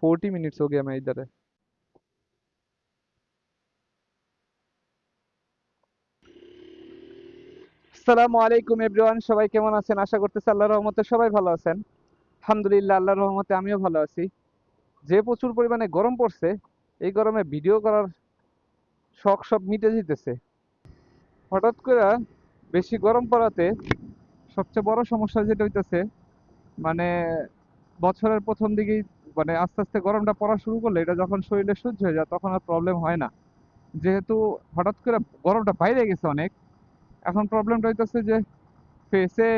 40 minutes हो गया मैं इधर है। আসসালামু আলাইকুম এভরিওয়ান, সবাই কেমন আছেন? আশা করতেছি আল্লাহর রহমতে সবাই ভালো আছেন। আলহামদুলিল্লাহ, আল্লাহর রহমতে আমিও ভালো আছি। যে প্রচুর পরিমাণে গরম পড়ছে, এই গরমে ভিডিও করার শখ সব মিটে যেতেছে। হঠাৎ করে বেশি গরম পড়াতে সবচেয়ে বড় সমস্যা যেটা হইতেছে, মানে বছরের প্রথম দিকেই মানে আস্তে আস্তে গরমটা পড়া শুরু করলে এটা যখন শরীরে সহ্য হয়ে যায় তখন আর প্রবলেম হয় না। যেহেতু হঠাৎ করে গরমটা বাইরে গেছে অনেক, এখন প্রবলেমটা হইতেছে যে ফেসে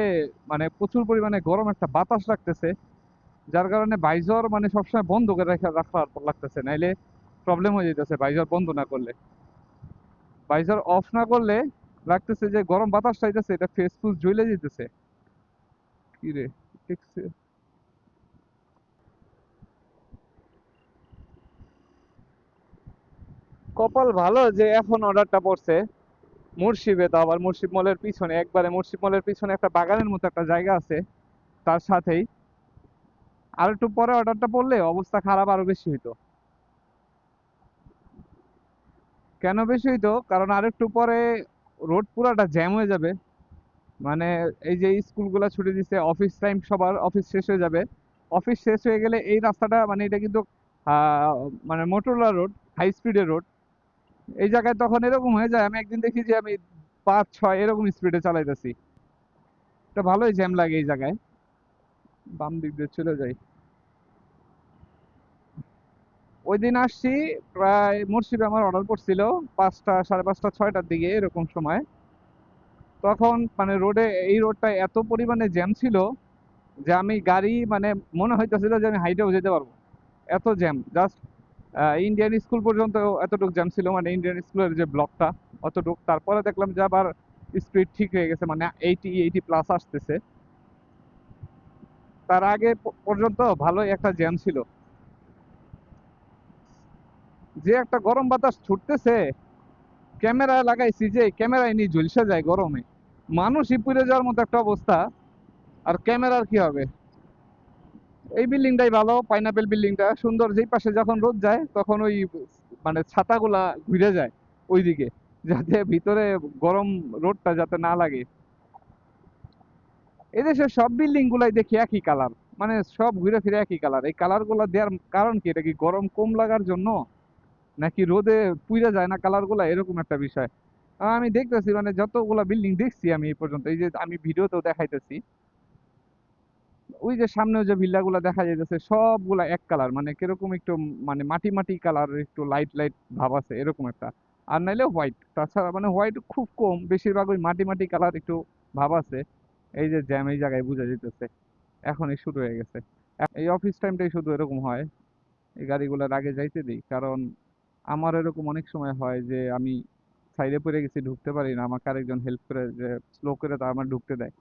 মানে প্রচুর পরিমাণে গরম একটা বাতাস লাগতেছে, যার কারণে ভাইজর মানে সবসময় বন্ধ করে রাখা লাগতেছে, নাইলে প্রবলেম হয়ে যেতেছে ভাইজর বন্ধ না করলে। ভাইজর অফ না করলে লাগতেছে যে গরম বাতাস চাইতেছে, এটা ফেস ফুস জ্বলে যেতেছে। কি রে, ঠিক আছে। কপাল ভালো যে এখন অর্ডারটা পড়ছে মুর্শিবে, তো আবার মুর্শিদ মলের পিছনে, একবারে মুর্শিদ মলের পিছনে একটা বাগানের মতো একটা জায়গা আছে তার সাথেই। আর একটু পরে অর্ডারটা পড়লে অবস্থা খারাপ আরো বেশি হইতো। কেন বেশি হইতো? কারণ আরেকটু পরে রোড পুরাটা জ্যাম হয়ে যাবে। মানে এই যে স্কুলগুলো ছুটি দিচ্ছে, অফিস টাইম, সবার অফিস শেষ হয়ে যাবে। অফিস শেষ হয়ে গেলে এই রাস্তাটা মানে এটা কিন্তু আহ, মানে মোটরলা রোড, হাই স্পিডের রোড। এই জায়গায় তখন এরকম হয়ে যায়, আমি একদিন দেখি যে আমি 5-6 এরকম স্পিডে চালাইতেছি। এটা ভালোই জ্যাম লাগে এই জায়গায়। বাম দিক দিয়ে চলে যাই। ওই দিন আসছি প্রায় মুর্শিদে, আমার অর্ডার করছিল 5টা, সাড়ে 5টা, 6টার দিকে এরকম সময়। তখন মানে রোডে, এই রোডটা এত পরিমাণে জ্যাম ছিল যে আমি গাড়ি মানে মনে হইতেছিল যে আমি হাইটেও যেতে পারবো, এত জ্যাম। জাস্ট ইন্ডিয়ান স্কুল পর্যন্ত এতটুকু জ্যাম ছিল, মানে ইন্ডিয়ান স্কুলের যে ব্লকটা অতটুক। তারপরে দেখলাম যে আবার স্পিড ঠিক হয়ে গেছে, মানে 80 প্লাস আসতেছে। তার আগে পর্যন্ত ভালোই একটা জ্যাম ছিল। যে একটা গরম বাতাস ছুটতেছে, ক্যামেরা লাগাইছি যে ক্যামেরায় নিয়ে ঝলসে যায় গরমে, মানুষই পুড়ে যাওয়ার মতো একটা অবস্থা। আর ক্যামেরার কি হবে? এই বিল্ডিংটাই ভালো, পাইনাপেল বিল্ডিংটা সুন্দর। যেই পাশে যখন রোদ যায় তখন ওই মানে ছাতাগুলা ঘুরে যায় ওইদিকে, যাতে ভিতরে গরম রোদটা যাতে না লাগে। এদেশের সব বিল্ডিং গুলাই দেখি একই কালার, মানে সব ঘুরে ফিরে একই কালার। এই কালার গুলা দেওয়ার কারণ কি? এটা কি গরম কম লাগার জন্য, নাকি রোদে পুইরা যায় না কালার গুলা, এরকম একটা বিষয়। আমি দেখতেছি মানে যতগুলা বিল্ডিং দেখছি আমি এই পর্যন্ত, এই যে আমি ভিডিওতেও দেখাইতেছি, ওই যে সামনে যে ভিল্লাগুলা দেখা যাইতেছে সবগুলা এক কালার, মানে কিরকম একটু মানে মাটি মাটি কালার, একটু লাইট লাইট ভাব আছে এরকম একটা। আর নাইলে হোয়াইট, তাছাড়া মানে হোয়াইট খুব কম, বেশিরভাগ ওই মাটি মাটি কালার একটু ভাব আছে। এই যে জ্যাম এই জায়গায় বোঝা যেতেছে, এখনই শুরু হয়ে গেছে। এই অফিস টাইমটাই শুধু এরকম হয়, এই গাড়িগুলোর আগে যাইতে দিই। কারণ আমার এরকম অনেক সময় হয় যে আমি সাইডে পড়ে গেছি, ঢুকতে পারি না, আমাকে আরেকজন হেল্প করে, যে স্লো করে তা আমার ঢুকতে দেয়।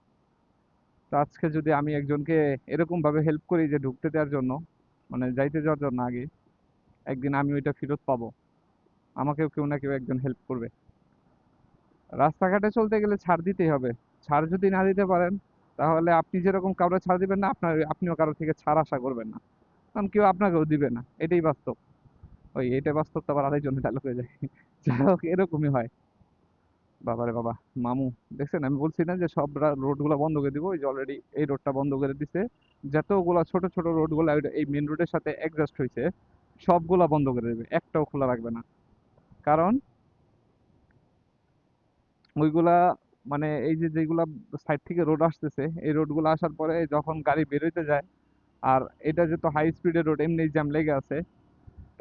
তো আজকে যদি আমি একজনকে এরকম ভাবে হেল্প করি যে ঢুকতে দেওয়ার জন্য, মানে যাইতে যাওয়ার জন্য আগে, একদিন আমি ওইটা ফেরত পাবো, আমাকেও কেউ না কেউ একজন হেল্প করবে। রাস্তাঘাটে চলতে গেলে ছাড় দিতেই হবে। ছাড় যদি না দিতে পারেন, তাহলে আপনি যেরকম কারো ছাড় দিবেন না, আপনিও কারো থেকে ছাড় আশা করবেন না, কারণ কেউ আপনাকেও দিবে না। এটাই বাস্তব। ওই এটা বাস্তব তো আবার আরেকজনের ডায়লগ হয়ে যায়। যাই হোক, এরকমই হয়। বাবারে বাবা, মামু, দেখছেন আমি বলছি না যে সব রোড গুলা বন্ধ করে দিব? ওই যে অলরেডি এই রোডটা বন্ধ করে দিছে। যতগুলা ছোট ছোট রোড গুলা এই মেন রোডের সাথে অ্যাডজাস্ট হয়েছে, সবগুলা বন্ধ করে দেবে, একটাও খোলা রাখবে না। কারণ ওইগুলা মানে এই যে যেগুলা সাইড থেকে রোড আসতেছে, এই রোড গুলো আসার পরে যখন গাড়ি বেরোইতে যায়, আর এটা যেহেতু হাই স্পিডের রোড, এমনি জ্যাম লেগে আছে,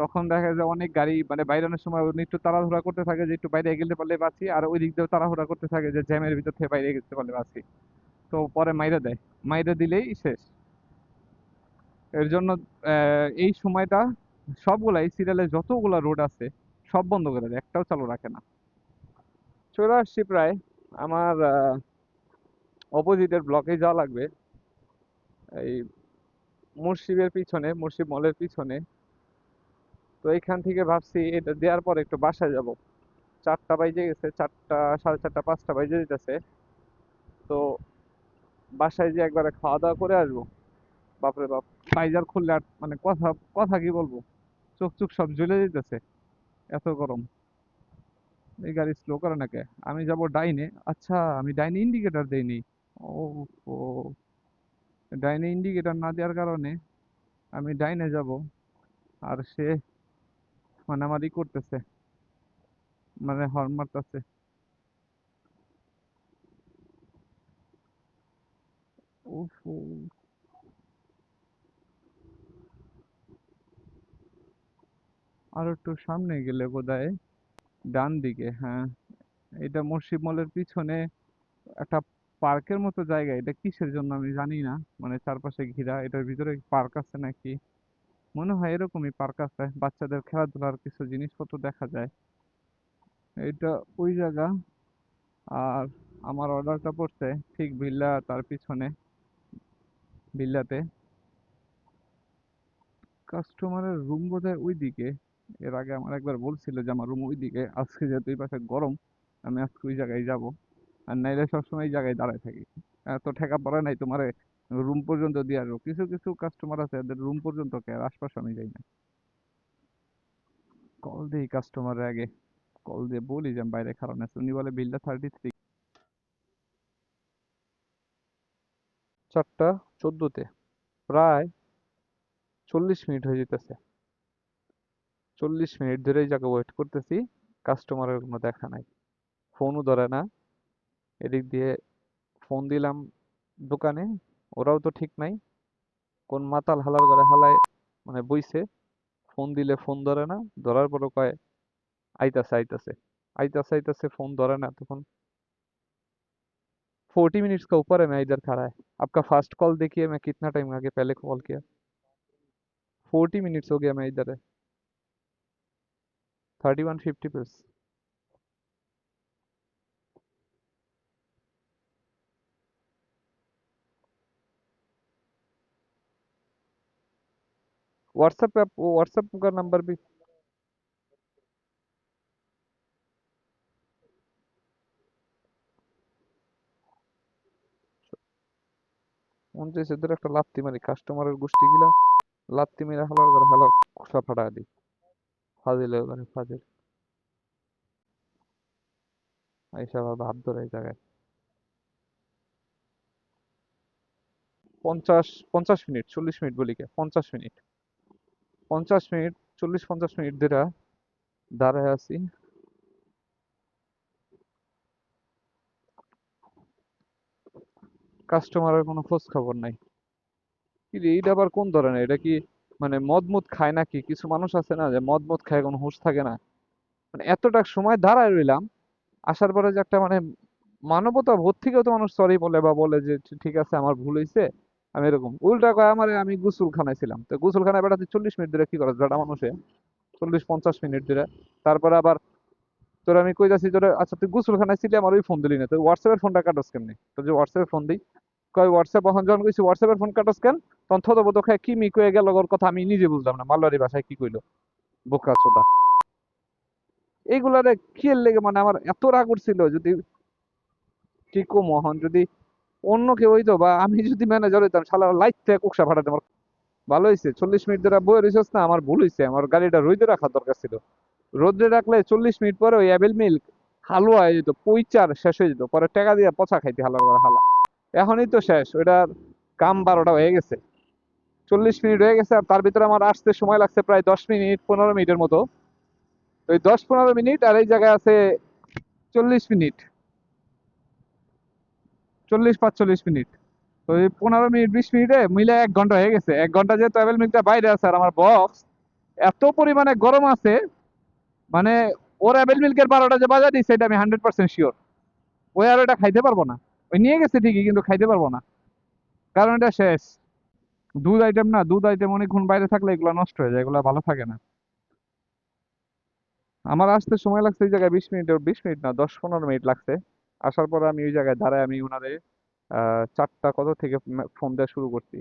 তখন দেখা যায় অনেক গাড়ি মানে বাইরানোর সময় উনি একটু তাড়াহুড়া করতে থাকে যে একটু বাইরে গেলে পারলে বাঁচি, আর ওই দিক দিয়েও তাড়াহুড়া করতে থাকে যে জ্যামের ভিতর থেকে বাইরে যেতে পারলে বাঁচি। তো পরে মাইরা দেয়, মাইরা দিলেই শেষ। এর জন্য এই সময়টা সবগুলাই সিরিয়ালে যতগুলা রোড আছে সব বন্ধ করে দেয়, একটাও চালু রাখে না। চলে আসছি প্রায়, আমার অপোজিটের ব্লকে যাওয়া লাগবে, এই মুর্শিদের পিছনে, মুর্শিদ মলের পিছনে। তো এইখান থেকে ভাবছি এটা দেওয়ার পর একটু বাসায় যাব। 4টা বাজে গেছে, 4টা, সাড়ে 4টা, 5টা বাজে যেতেছে। তো বাসায় যে একবারে খাওয়া দাওয়া করে আসবো, বাপরে বাপ, সাইজার খুললে আর মানে কথা, কথা কি বলবো, চোখ চোখ সব জ্বলে যেতেছে, এত গরম। এই গাড়ি স্লো করে নাকি? আমি যাব ডাইনে, আচ্ছা আমি ডাইনে ইন্ডিকেটর দেইনি। ও, ও, ডাইনে ইন্ডিকেটর না দেওয়ার কারণে আমি ডাইনে যাব, আর সে মানে আমার ই করতেছে, মানে হর্ন মারতেছে। উফ, আর একটু সামনে গেলে বোধহয় ডান দিকে, হ্যাঁ। এটা মুন্সিপ মলের পিছনে একটা পার্কের মতো জায়গা, এটা কিসের জন্য আমি জানি না, মানে চারপাশে ঘেরা, এটার ভিতরে পার্ক আছে নাকি, মনে হয় এরকমই পার্ক আছে, বাচ্চাদের খেলাধুলার কিছু জিনিসপত্র দেখা যায়। এটা ওই জায়গা। আর আমার অর্ডারটা পড়ছে ঠিক বিল্লা তার পিছনে, বিল্লাতে। কাস্টমারের রুম বোধহয় ওই দিকে। এর আগে আমার একবার বলছিল যে আমার রুম ওই দিকে, আজকে যেহেতু এই পাশে গরম, আমি আজকে ওই জায়গায় যাব। আর নাইলে সবসময় এই জায়গায় দাঁড়ায় থাকি। এত ঠেকা পড়ে নাই তোমারে রুম পর্যন্ত দিয়ে আসবো, কিছু কিছু কাস্টমার আছে এদের রুম পর্যন্ত কে, আর আশপাশে আমি যাই না। কল দিই কাস্টমারের আগে, কল দিয়ে বলি যে আমি বাইরে খারাপ আছে, উনি বলে বিলটা 33। 4টা 14-তে, প্রায় 40 মিনিট হয়ে যেতেছে। 40 মিনিট ধরে এই জায়গায় ওয়েট করতেছি, কাস্টমারের কোনো দেখা নাই, ফোনও ধরে না। এদিক দিয়ে ফোন দিলাম দোকানে, ওরাও তো ঠিক নাই, কোন মাতাল হালার ঘরে হালায় মানে বইছে। ফোন দিলে ফোন ধরে না, ধরার পরও কয় আইতাছে আইতাছে, आइतासे आइतासे फोन धरा ना तখন। 40 मिनट्स का ऊपर है, मैं इधर खड़ा है। आपका फास्ट कॉल देखिए, मैं कितना टाइम आगे पहले कॉल किया। 40 मिनट्स हो गया मैं इधर है। 3150 प्लस। व्हाट्सएप पे आप व्हाट्सएप का नंबर भी। 29 इधर একটা লাত্তি মারি কাস্টমারের গোষ্ঠী গিলা, লাত্তি মেরে হালার করে হালা খোসা ফাটা দি। ফাজিল মানে ফাজিল, আইসা আবার ভাব ধরে এই জায়গায়। 50 মিনিট 40 মিনিট বলি কে, 50 মিনিট, 50 মিনিট, 40-50 মিনিট ধরে দাঁড়ায় আছি। কাস্টমারের কোনো খোঁজ খবর নাই। কি রে, এইটা আবার কোন ধরনের, এটা কি মানে মদ মদ খায় নাকি? কিছু মানুষ আছে না যে মদ মদ খায়, কোনো হুঁশ থাকে না। মানে এতটা সময় দাঁড়ায় রইলাম, আসার পরে যে একটা মানে মানবতা বোধ থেকেও তো মানুষ সরি বলে বা বলে যে ঠিক আছে আমার ভুল হয়েছে, আমি এরকম উল্টা কয় আমার, আমি গোসলখানায় ছিলাম, তো গোসলখানায় বেড়াতে 40 মিনিট ধরে কি করে বেড়া মানুষে, 40-50 মিনিট ধরে। তারপরে আবার তোর আমি কই যাচ্ছি তোর, আচ্ছা তুই গোসলখানায় ছিলি আমার ওই ফোন দিলি না, তো হোয়াটসঅ্যাপের ফোনটা কাটস কেমনি, তোর যে হোয়াটসঅ্যাপে ফোন দিই, কয় হোয়াটসঅ্যাপ, এখন যখন কইছি হোয়াটসঅ্যাপের ফোন কাটস কেন, তখন থতবত খায় কি মি কয়ে গেল ওর কথা আমি নিজে বুঝলাম না, মালবাড়ি ভাষায় কি কইলো, বোকা চোদা। এইগুলারে খেয়াল লেগে মানে আমার এত রাগ উঠছিল, যদি কি কম এখন যদি অন্য কেউ হইতো বা আমি যদি ম্যানেজার হইতাম, শালা লাইট থেকে কুকসা ফাটাতে আমার। ভালো হয়েছে 40 মিনিট ধরে বয়ে রইছস না, আমার ভুল হয়েছে, আমার গাড়িটা রোদে রাখার দরকার ছিল। রোদে রাখলে 40 মিনিট পরে ওই অ্যাপেল মিল্ক হালুয়া হয়ে যেত, পইচার শেষ হয়ে যেত, পরে টাকা দিয়ে পচা খাইতে হালার করে হালা। এখনই তো শেষ ওইটার, কাম 12টা হয়ে গেছে, 40 মিনিট হয়ে গেছে, আর তার ভিতরে আমার আসতে সময় লাগছে প্রায় 10 মিনিট 15 মিনিটের মতো। তো ওই 10-15 মিনিট আর এই জায়গায় আছে 40 মিনিট, 40-45 মিনিট। তো এই 15 মিনিট 20 মিনিটে মিলে 1 ঘন্টা হয়ে গেছে। 1 ঘন্টা যেহেতু অ্যাভেল মিল্কটা বাইরে আছে আর আমার বক্স এত পরিমাণে গরম আছে, মানে ওর অ্যাভেল মিল্কের 12টা যে বাজা দিচ্ছে এটা আমি 100% শিওর। ওই আর ওটা খাইতে পারবো না। ওই নিয়ে গেছে ঠিকই কিন্তু খাইতে পারবো না, কারণ এটা শেষ। দুধ আইটেম না, দুধ আইটেম অনেকক্ষণ বাইরে থাকলে এগুলো নষ্ট হয়ে যায়, এগুলো ভালো থাকে না। আমার আসতে সময় লাগছে এই জায়গায় 20 মিনিট, 20 মিনিট না 10-15 মিনিট লাগছে। আসার পর আমি ওই জায়গায় দাঁড়ায় আমি ওনারে 4টা কত থেকে ফোন দেওয়া শুরু করছি,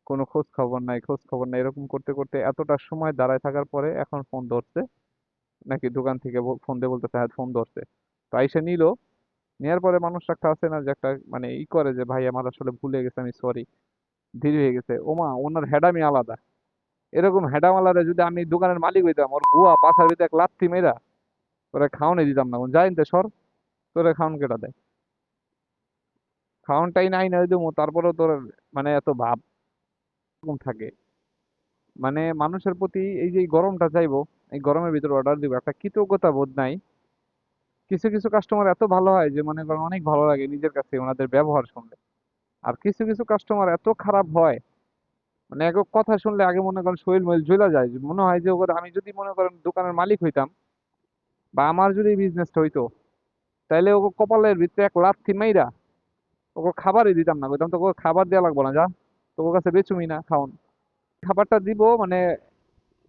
কোনো খোঁজ খবর নাই, খোঁজ খবর নাই, এরকম করতে করতে এতটা সময় দাঁড়ায় থাকার পরে এখন ফোন ধরছে, নাকি দোকান থেকে ফোন দিয়ে বলতেছে হ্যাঁ ফোন ধরছে। তো আইসা নিল, নেওয়ার পরে মানুষ একটা আছে না যে একটা মানে ই করে যে ভাই আমার আসলে ভুলে গেছে, আমি সরি। ধীরে হয়ে গেছে, ওমা ওনার হেডামি আলাদা। এরকম হেডামালারে যদি আমি দোকানের মালিক হইতাম, ওর গুয়া পাছার ভিতরে এক লাথি মেরা তোরে খাওয়ানি দিতাম না, যাই তে সর, তোরে খাওয়ান কেটা দেয়? খাওয়ানটাই নাই না দেবো, তারপরেও তোর মানে এত ভাব এরকম থাকে। মানে মানুষের প্রতি এই যে এই গরমটা চাইবো, এই গরমের ভিতরে অর্ডার দিব, একটা কৃতজ্ঞতা বোধ নাই। কিছু কিছু কাস্টমার এত ভালো হয় যে মনে করেন অনেক ভালো লাগে নিজের কাছে ওনাদের ব্যবহার শুনলে। আর কিছু কিছু কাস্টমার এত খারাপ হয়, মানে এক এক কথা শুনলে আগে মনে করেন শরীর মইল জ্বলা যায়, যে মনে হয় যে ওদের, আমি যদি মনে করেন দোকানের মালিক হইতাম বা আমার যদি বিজনেসটা হইতো, তাইলে ওকে কপালের ভিতরে এক লাথি মাইরা ওকে খাবারই দিতাম না, কইতাম তোকে খাবার দেওয়া লাগবো না, যা তোর কাছে বেচুমি না খাওন। খাবারটা দিব মানে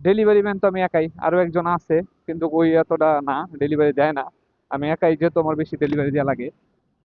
ডেলিভারি ম্যান তো আমি একাই, আরো একজন আছে কিন্তু ওই এতটা না, ডেলিভারি দেয় না। আমি একাই, যেহেতু আমার বেশি ডেলিভারি দেওয়া লাগে।